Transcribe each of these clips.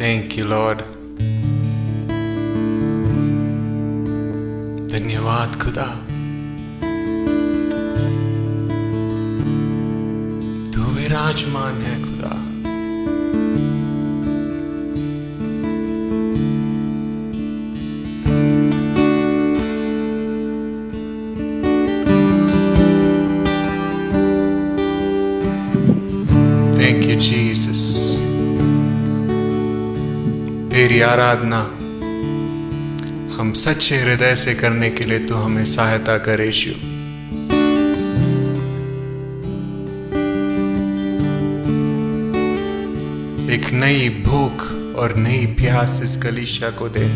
Thank you Lord. धन्यवाद खुदा, तू विराजमान है खुदा। Thank you Jesus. तेरी आराधना हम सच्चे हृदय से करने के लिए तू हमें सहायता करे यीशु। एक नई भूख और नई प्यास इस कलीसिया को दे।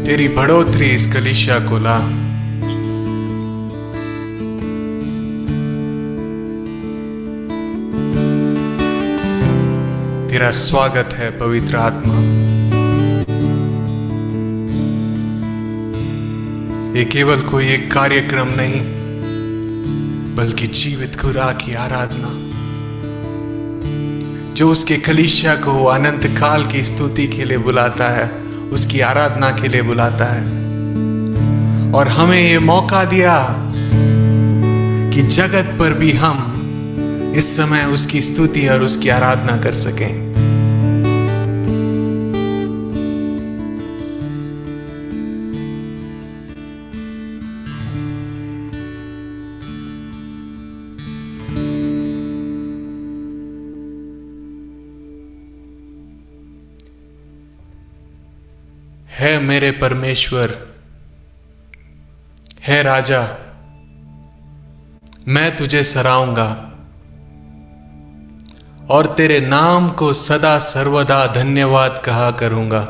तेरी बढ़ोतरी इस कलीसिया को ला। तेरा स्वागत है पवित्र आत्मा। ये केवल कोई एक कार्यक्रम नहीं, बल्कि जीवित खुदा की आराधना, जो उसके कलीसिया को अनंत काल की स्तुति के लिए बुलाता है, उसकी आराधना के लिए बुलाता है। और हमें ये मौका दिया कि जगत पर भी हम इस समय उसकी स्तुति और उसकी आराधना कर सकें। है मेरे परमेश्वर, है राजा, मैं तुझे सराहूंगा और तेरे नाम को सदा सर्वदा धन्यवाद कहा करूंगा।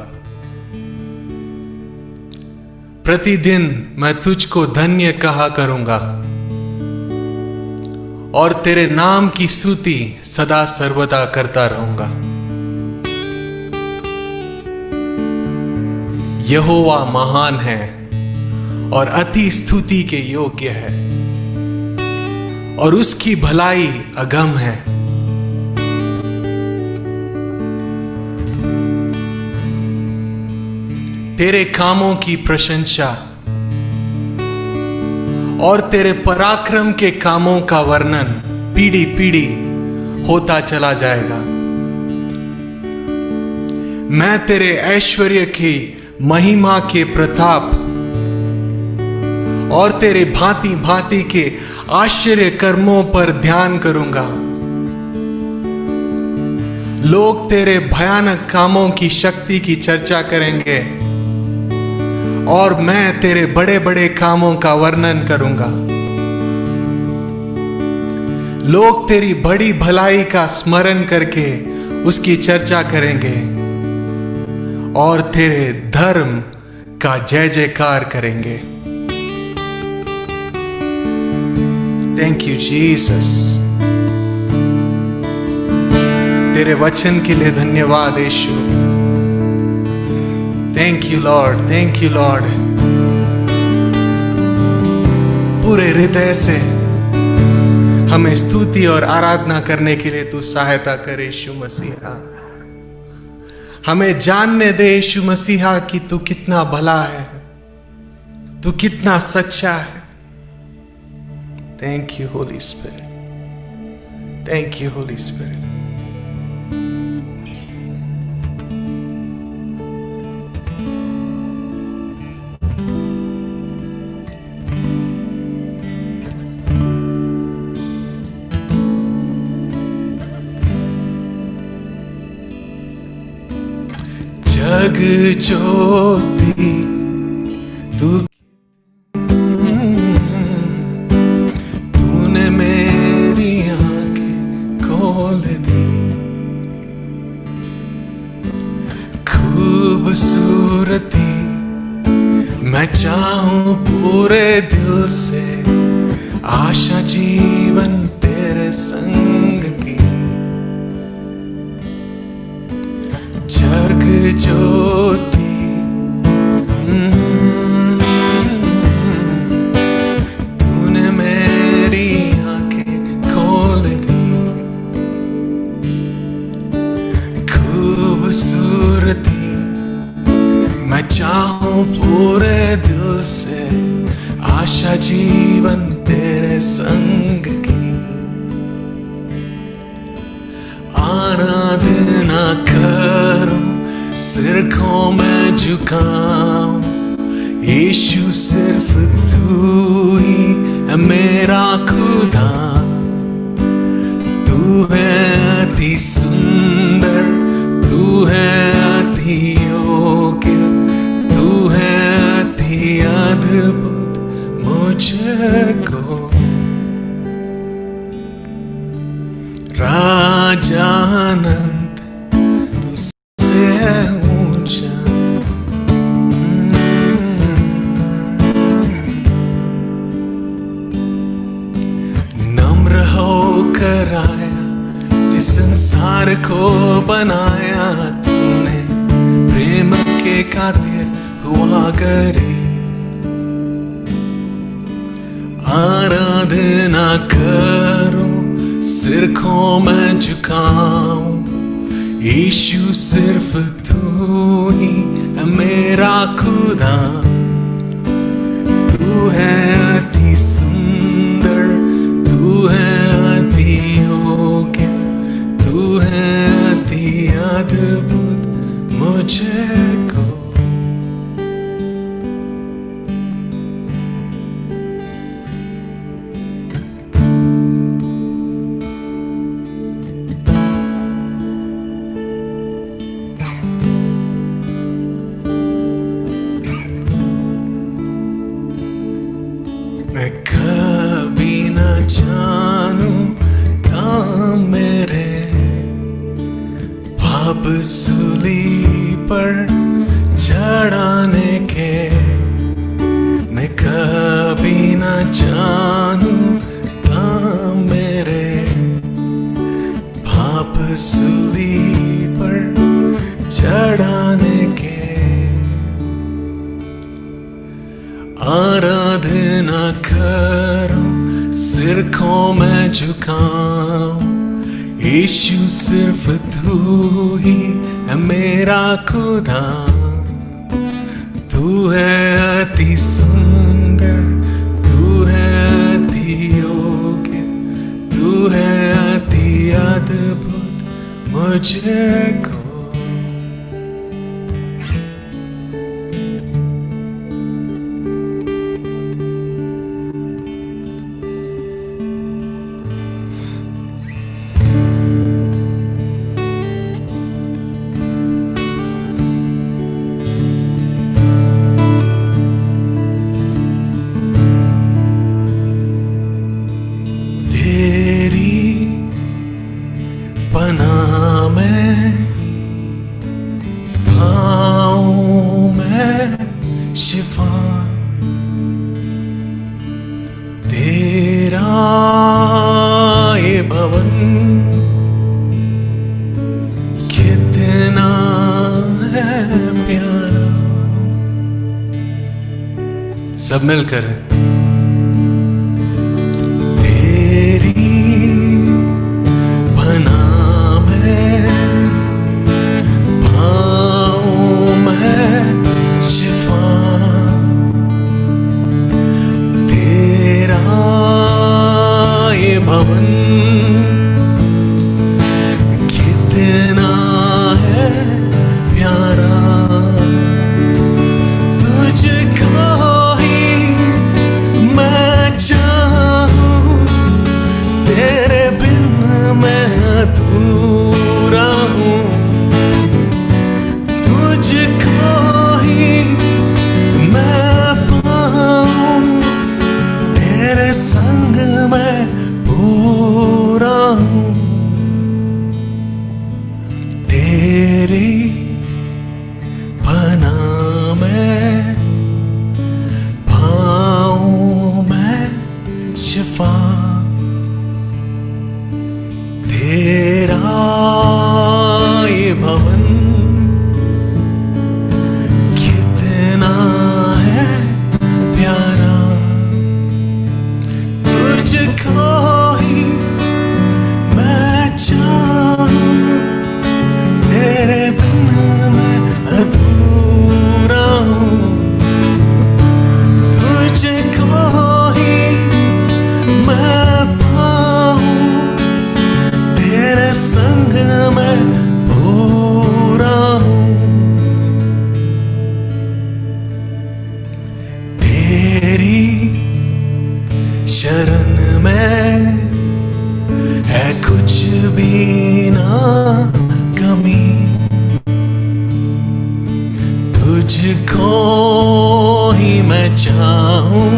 प्रतिदिन मैं तुझको धन्य कहा करूंगा और तेरे नाम की स्तुति सदा सर्वदा करता रहूंगा। यहोवा महान है और अति स्तुति के योग्य है, और उसकी भलाई अगम है। तेरे कामों की प्रशंसा और तेरे पराक्रम के कामों का वर्णन पीढ़ी पीढ़ी होता चला जाएगा। मैं तेरे ऐश्वर्य की महिमा के प्रताप और तेरे भांति भांति के आश्चर्य कर्मों पर ध्यान करूंगा। लोग तेरे भयानक कामों की शक्ति की चर्चा करेंगे और मैं तेरे बड़े बड़े कामों का वर्णन करूंगा। लोग तेरी बड़ी भलाई का स्मरण करके उसकी चर्चा करेंगे और तेरे धर्म का जय जयकार करेंगे। Thank you Jesus. तेरे वचन के लिए धन्यवाद यीशु। Thank you lord, thank you lord. पूरे हृदय से हमें स्तुति और आराधना करने के लिए तू सहायता करे यीशु मसीहा। हमें जानने दे यीशु मसीहा कि तू कितना भला है, तू कितना सच्चा है। Thank you holy spirit, thank you holy spirit. जग ज्योति तू, तूने मेरी आंखें खोल दी। खूबसूरती मैं चाहूं पूरे दिल से, आशा जीवन तेरे संग की। जग ज्योति तूने मेरी आंखें खोल दी। से आशा जीवन तेरे संग की। आराधना करूं, सिर को मैं झुकाऊं, यीशु सिर्फ तू ही है मेरा खुदा। तू है अति सुंदर, तू है अति योग्य, तू है अति अद्भुत मुझको। राजा अनंत तुझसे ऊंचा, नम्र होकर आया जिस संसार को बनाया तूने, प्रेम के खातिर हुआ गरीब। आराधना करूं, सिर को मैं झुकाऊं, यीशु सिर्फ तू ही है मेरा खुदा। तू है अति सुंदर, तू है अति योग्य, तू है अति अद्भुत मुझको। मैं कभी न जानूं था मेरे पाप सूली पर चढ़ाने के। मैं कभी न जानूं था मेरे पाप सूली पर चढ़ाने के। आराधना करूं, सिर को मैं झुकाऊं, यीशु सिर्फ तू ही है मेरा खुदा। तू है अति सुंदर, तू है अति योग्य, तू है अति अद्भुत मुझको। पनाह में पाऊं मैं शिफा, तेरा ये भवन कितना है प्यारा। सब मिलकर भवन कितना है प्यारा। तुझको ही संग मैं पूरा हूँ, तेरी शरण में है कुछ भी ना कमी, तुझको ही मैं चाहूं,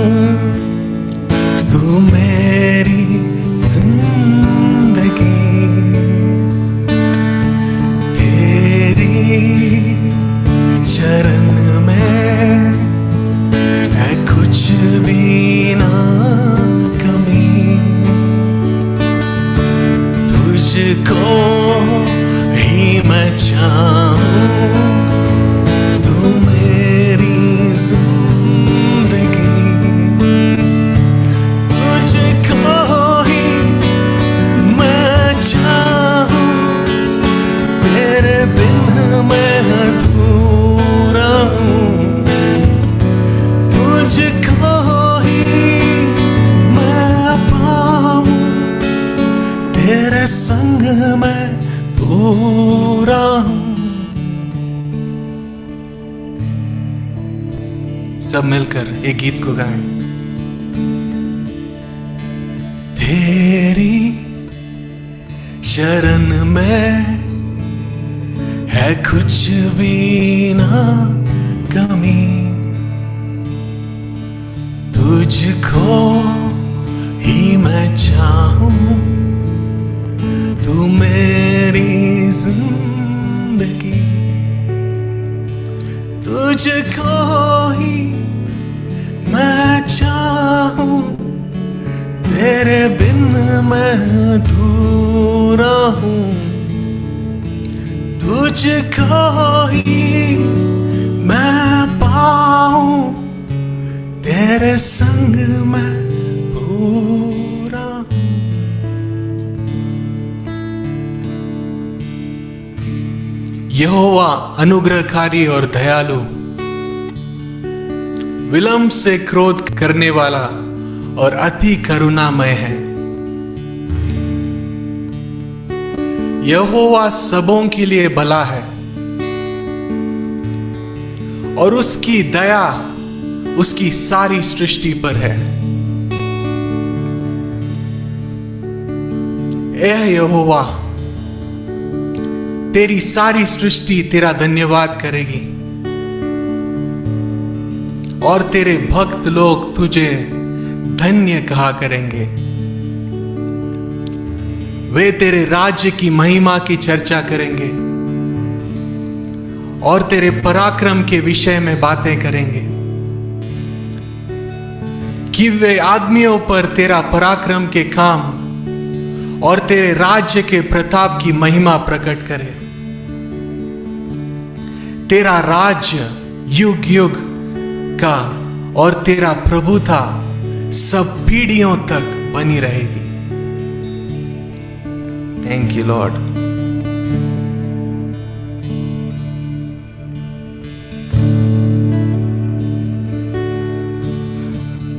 तू मेरी जिंदगी, तेरी शरण में है कुछ भी ना कमी, तुझको ही मैं चाहूं, तू मेरी जिंदगी, तुझको ही मैं चाहूं, तेरे बिन मैं अधूरा हूँ, तुझको ही मैं पाऊं, तेरे संग मैं पूरा हूँ। सब मिलकर एक गीत को गाएं। तेरी शरण में है कुछ भी ना कमी, तुझको ही मैं चाहूं, तू मेरी जिंदगी, तुझको ही मैं चाहूं, तेरे बिन मैं अधूरा हूँ, तुझको ही मैं पाऊं, तेरे संग मैं पूरा हूँ। यहोवा अनुग्रहकारी और दयालु, विलंब से क्रोध करने वाला और अति करुणामय है। यहोवा सबों के लिए भला है और उसकी दया उसकी सारी सृष्टि पर है। ऐ यहोवा, तेरी सारी सृष्टि तेरा धन्यवाद करेगी और तेरे भक्त लोग तुझे धन्य कहा करेंगे। वे तेरे राज्य की महिमा की चर्चा करेंगे और तेरे पराक्रम के विषय में बातें करेंगे कि वे आदमियों पर तेरा पराक्रम के काम और तेरे राज्य के प्रताप की महिमा प्रकट करें। तेरा राज्य युग युग का और तेरा प्रभुता सब पीढ़ियों तक बनी रहेगी। Thank you Lord.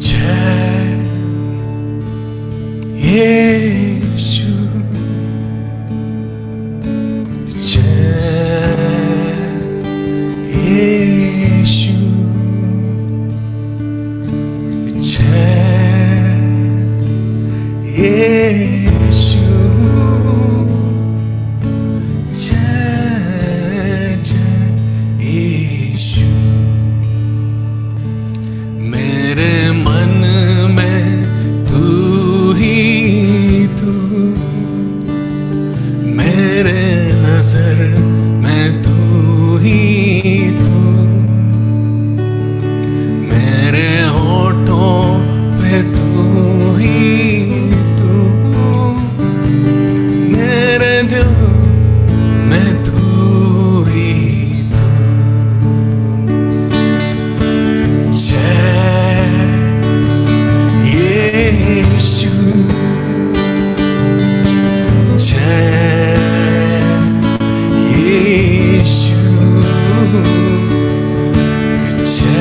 जय यीशु, जय यीशु, यीशु, जय जय यीशु। मेरे मन में तू ही तू, मेरे नजर में तू ही तू, मेरे होठों पे तू ही, दिल में तू ही तू। जय यीशु, जय यीशु, जय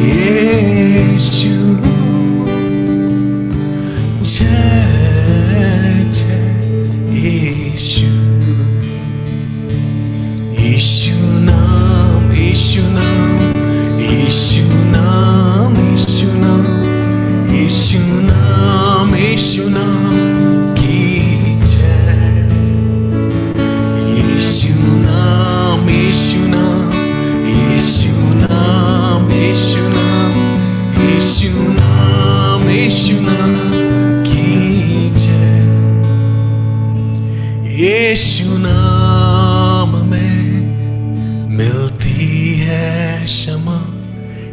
यीशु, जय जय यीशु नाम में मिलती है क्षमा,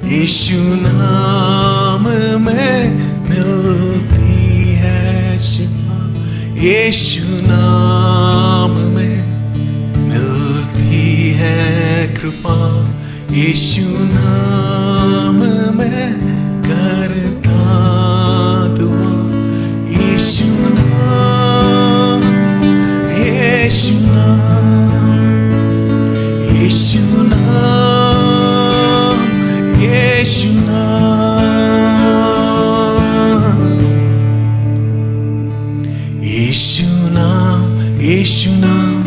यीशु नाम में मिलती है शिफा, यीशु नाम में मिलती है कृपा, यीशु नाम में करता दुआ, यीशु नाम, यीशु नाम, यीशु नाम, यीशु नाम, यीशु नाम, यीशु नाम,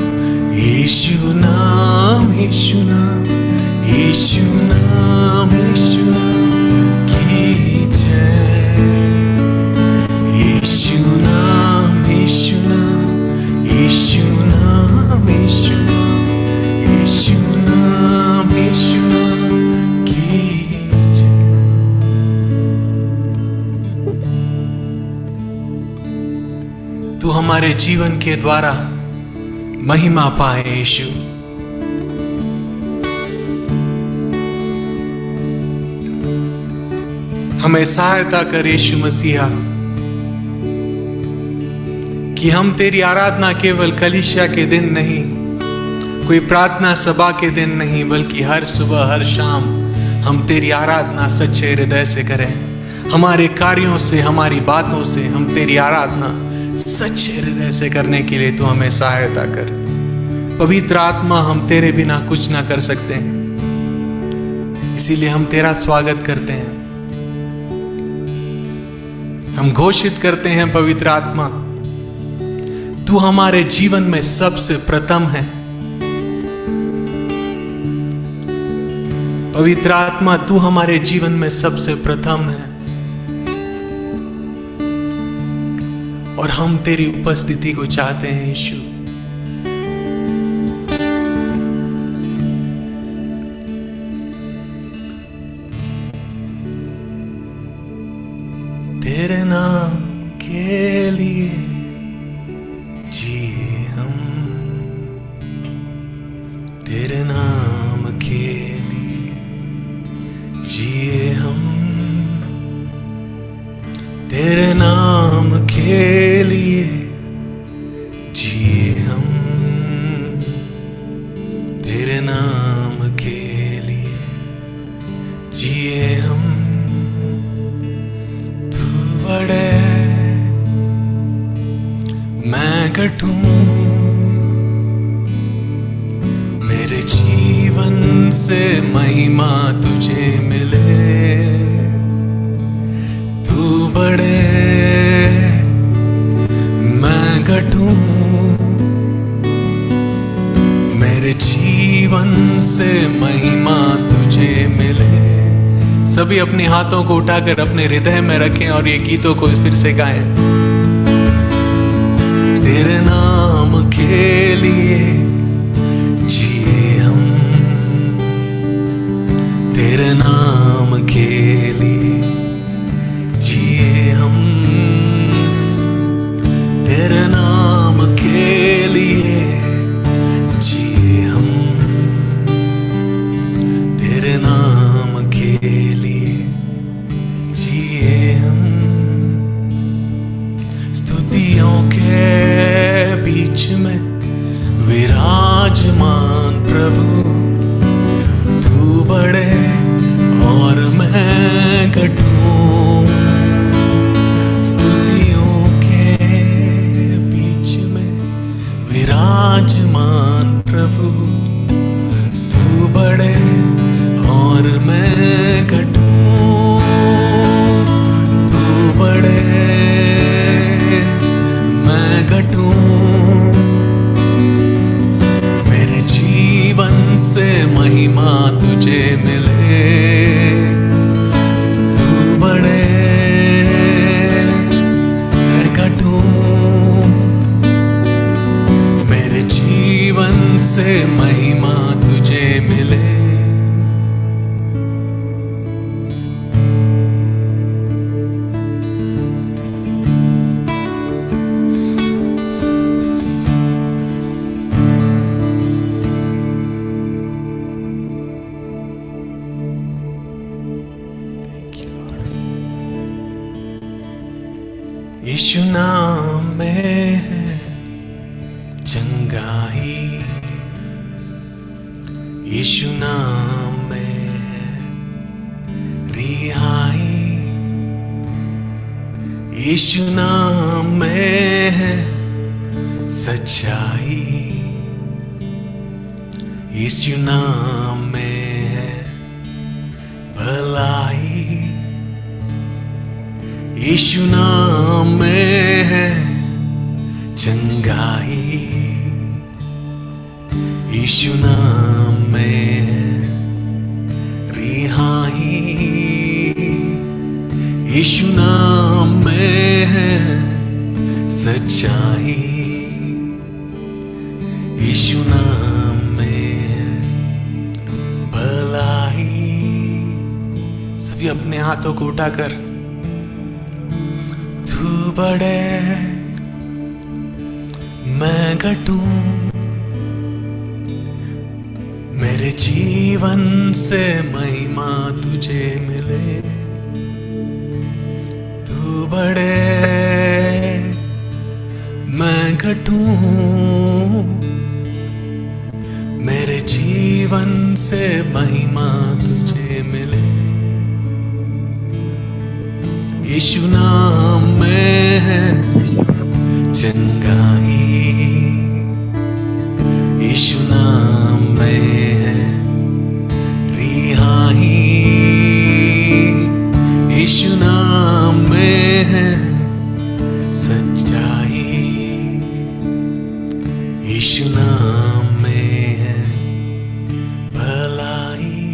यीशु नाम, यीशु नाम, यीशु नाम, यीशु नाम की जय, यीशु नाम, यीशु नाम, यीशु नाम, यीशु नाम, यीशु नाम, यीशु नाम की जय। तू हमारे जीवन के द्वारा महिमा पाए यीशु। हमें सहायता कर यीशु मसीहा कि हम तेरी आराधना केवल कलीसिया के दिन नहीं, कोई प्रार्थना सभा के दिन नहीं, बल्कि हर सुबह हर शाम हम तेरी आराधना सच्चे हृदय से करें। हमारे कार्यों से, हमारी बातों से हम तेरी आराधना सच्चे हृदय से करने के लिए तू हमें सहायता कर। पवित्र आत्मा, हम तेरे बिना कुछ ना कर सकते हैं, इसीलिए हम तेरा स्वागत करते हैं। हम घोषित करते हैं पवित्र आत्मा, तू हमारे जीवन में सबसे प्रथम है। पवित्र आत्मा, तू हमारे जीवन में सबसे प्रथम है और हम तेरी उपस्थिति को चाहते हैं यीशु। तेरे नाम के लिए जिए हम, तेरे नाम के लिए जिए हम, तेरे नाम के लिए जिए हम, तेरे नाम के लिए जिए हम। तू बड़े, मैं घटूं, मेरे जीवन से महिमा तुझे मिले। तू बड़े, मैं घटूं, मेरे जीवन से महिमा तुझे मिले। सभी अपने हाथों को उठाकर अपने हृदय में रखें और ये गीतों को फिर से गाएं। तेरे नाम के लिए जिए हम, तेरे नाम के लिए जिए हम, तेरे नाम के लिए जिए हम, तेरे नाम के लिए जिए हम। स्तुतियों के बीच में विराजमान प्रभु, तू बड़े और मैं घटूं। स्तुतियों के बीच में विराजमान प्रभु, तू बड़े और मैं घटूं। तू बड़े, मैं घटूं, मेरे जीवन से महिमा तुझे मिले। तू बड़े, मैं घटूं, मेरे जीवन से महिमा तुझे मिले। यीशु नाम में है चंगाई, यीशु नाम में है रिहाई, यीशु नाम में है सच्चाई, यीशु नाम में है भलाई, यीशु नाम में है चंगाई, यीशु नाम में है रिहाई, यीशु नाम में है सच्चाई, यीशु नाम में है भलाई। सभी अपने हाथों को उठाकर, तू बढ़े मैं घटूं, मेरे जीवन से महिमा तुझे मिले। तू बढ़े मैं घटूं, मेरे जीवन से महिमा तुझे मिले। यीशु नाम में है चंगाई, यीशु नाम में है रिहाई, यीशु नाम में है सच्चाई, यीशु नाम में है भलाई।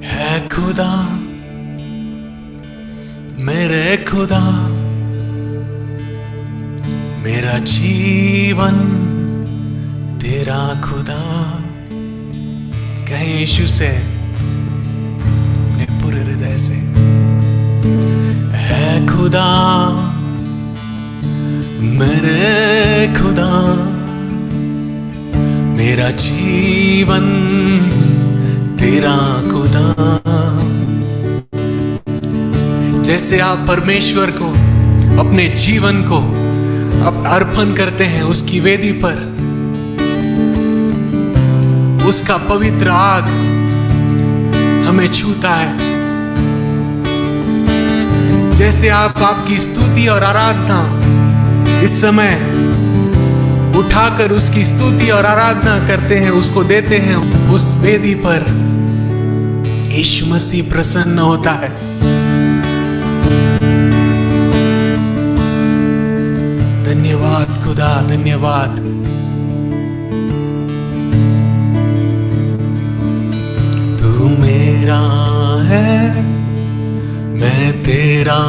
है खुदा मेरे खुदा, मेरा जीवन तेरा खुदा। कहीं यीशु से अपने पूरे हृदय से, है खुदा मेरे खुदा, मेरा जीवन तेरा खुदा। जैसे आप परमेश्वर को अपने जीवन को अर्पण करते हैं उसकी वेदी पर, उसका पवित्र आग हमें छूता है। जैसे आप आपकी स्तुति और आराधना इस समय उठाकर उसकी स्तुति और आराधना करते हैं, उसको देते हैं उस वेदी पर, यीशु मसीह प्रसन्न होता है। धन्यवाद खुदा, धन्यवाद। तू मेरा है मैं तेरा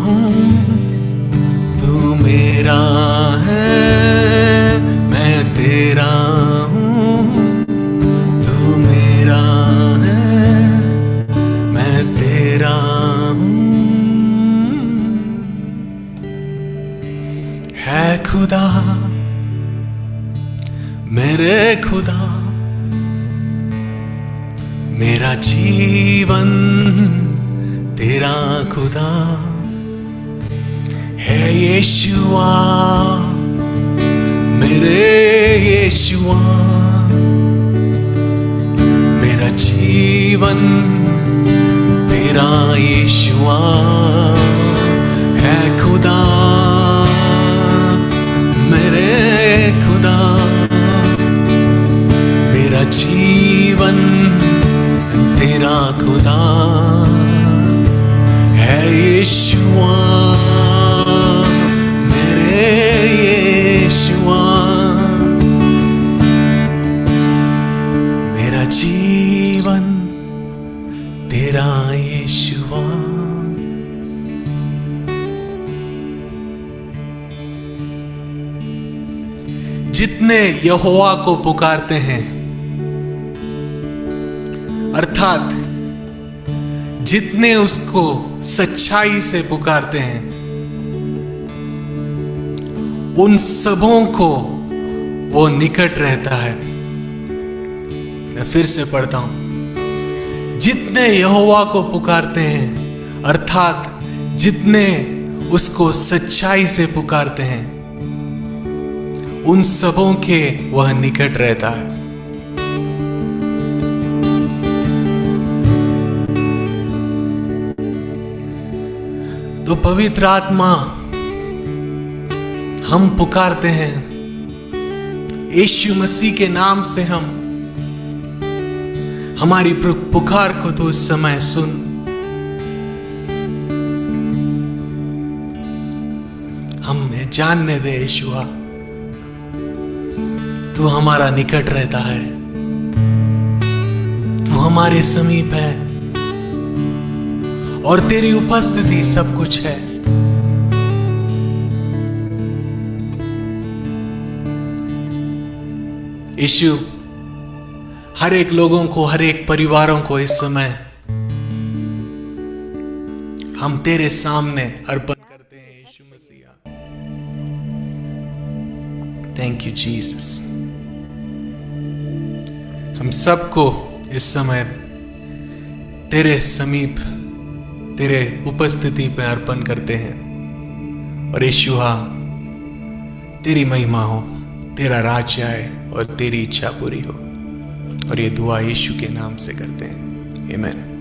हूँ, तू मेरा है मैं तेरा हूँ, तू मेरा है मैं तेरा हूँ। है खुदा मेरे खुदा, मेरा जीवन तेरा खुदा। है यीशुआ मेरे यीशुआ, मेरा जीवन तेरा यीशुआ। है खुदा मेरे खुदा, मेरा जीवन तेरा खुदा। है यीशुआ मेरे यीशुआ, मेरा जीवन तेरा यीशुआ। जितने यहोवा को पुकारते हैं, अर्थात जितने उसको सच्चाई से पुकारते हैं, उन सबों को वो निकट रहता है। मैं फिर से पढ़ता हूं। जितने यहोवा को पुकारते हैं, अर्थात जितने उसको सच्चाई से पुकारते हैं, उन सबों के वह निकट रहता है। तो पवित्र आत्मा, हम पुकारते हैं, यीशु मसीह के नाम से हमारी पुकार को तो उस समय सुन। हमें जानने दे यीशुआ, तू हमारा निकट रहता है, तू हमारे समीप है और तेरी उपस्थिति सब कुछ है। यीशु, हर एक लोगों को, हर एक परिवारों को इस समय हम तेरे सामने अर्पण करते हैं यीशु मसीहा। Thank you Jesus. हम सबको इस समय तेरे समीप, तेरे उपस्थिति पे अर्पण करते हैं। और यीशुआ, तेरी महिमा हो, तेरा राज्य आए और तेरी इच्छा पूरी हो। और ये दुआ यीशु के नाम से करते हैं, आमीन।